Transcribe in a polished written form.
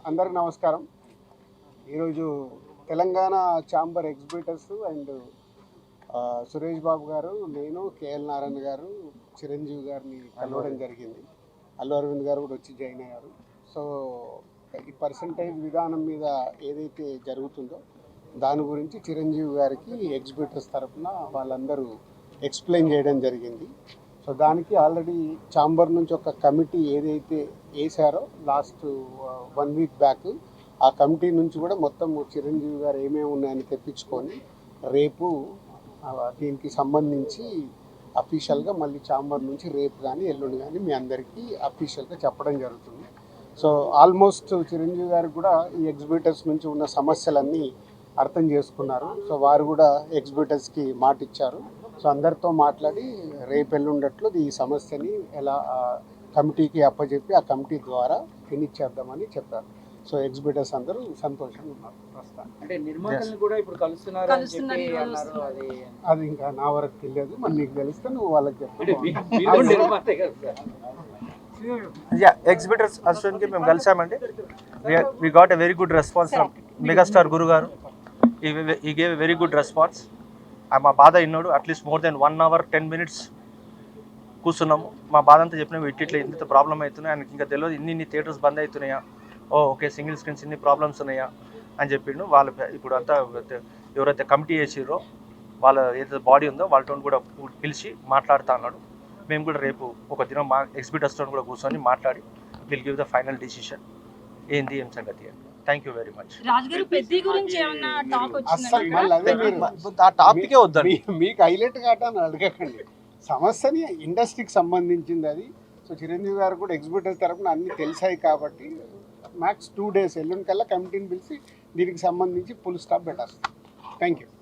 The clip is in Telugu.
అందరికి నమస్కారం. ఈరోజు Telangana chamber exhibitors and Suresh Babu గారు, నేను, కేఎల్ నారాయణ గారు, చిరంజీవి గారిని కలవడం జరిగింది. అల్లు అరవింద్ గారు కూడా వచ్చి జాయిన్ అయ్యారు. సో ఈ పర్సంటేజ్ విధానం మీద ఏదైతే జరుగుతుందో దాని గురించి చిరంజీవి గారికి ఎగ్జిబిటర్స్ తరఫున వాళ్ళందరూ ఎక్స్ప్లెయిన్ చేయడం జరిగింది. సో దానికి ఆల్రెడీ ఛాంబర్ నుంచి ఒక కమిటీ ఏదైతే వేశారో లాస్ట్ 1 వీక్ బ్యాక్, ఆ కమిటీ నుంచి కూడా మొత్తం చిరంజీవి గారు ఏమేమి ఉన్నాయని తెప్పించుకొని రేపు దీనికి సంబంధించి అఫీషియల్గా మళ్ళీ ఛాంబర్ నుంచి రేపు కానీ ఎల్లుండి కానీ మీ అందరికీ అఫీషియల్గా చెప్పడం జరుగుతుంది. సో ఆల్మోస్ట్ చిరంజీవి గారికి కూడా ఈ ఎగ్జిబిటర్స్ నుంచి ఉన్న సమస్యలన్నీ అర్థం చేసుకున్నారు. సో వారు కూడా ఎగ్జిబిటర్స్కి మాట ఇచ్చారు. సో అందరితో మాట్లాడి రేపు ఎల్లుండట్లో ఈ సమస్యని ఎలా కమిటీకి అప్పచెప్పి ఆ కమిటీ ద్వారా ఫినిష్ చేద్దామని చెప్పారు. సో ఎగ్జిబిటర్స్ అందరూ సంతోషంగా ఉన్నారు ప్రస్తుతానికి. అంటే నిర్మాతల్ని కూడా ఇప్పుడు కలుస్తున్నారు అని చెప్పి అన్నారు. అది ఇంకా నా వరకు తెలియదు, మరి నీకు తెలిస్తే నువ్వు వాళ్ళకి చెప్పు. ఎగ్జిబిటర్స్ అసోసియేషన్కి మేము కలిసామండి. We got a very good response from megastar గురు గారు. He gave a very good response. మా బాధ విన్నాడు. At least more than 1 hour 10 minutes కూర్చున్నాము. మా బాధ అంతా చెప్పినాము. ఇట్లా ఇంత ప్రాబ్లం అవుతున్నాయి, ఆయనకి ఇంకా తెలియదు. ఇన్ని థియేటర్స్ బంద్ అవుతున్నాయా, ఓకే సింగిల్ స్క్రీన్స్ ఇన్ని ప్రాబ్లమ్స్ ఉన్నాయా అని చెప్పిండు. వాళ్ళు ఇప్పుడు అంతా ఎవరైతే కమిటీ చేసిరో వాళ్ళ ఏదైతే బాడీ ఉందో వాళ్ళతో కూడా పిలిచి మాట్లాడుతూ అన్నాడు. మేము కూడా రేపు ఒక దినం మా ఎగ్జిబిటర్స్తో కూడా కూర్చొని మాట్లాడి will give the final decision ఏంది ఏం సంగతి అని. Thank you very much. ఆ టాపికే వద్దండి, మీకు హైలైట్ కావటాన్ని అడగకండి. సమస్యని ఇండస్ట్రీకి సంబంధించింది అది. సో చిరంజీవి గారు కూడా ఎగ్జిబిటర్ తరఫున అన్నీ తెలిసాయి కాబట్టి మ్యాక్స్ 2 days ఎల్లుండి కల్లా కమిటీని పిలిచి దీనికి సంబంధించి ఫుల్ స్టాప్ పెట్టేస్తాం. Thank you.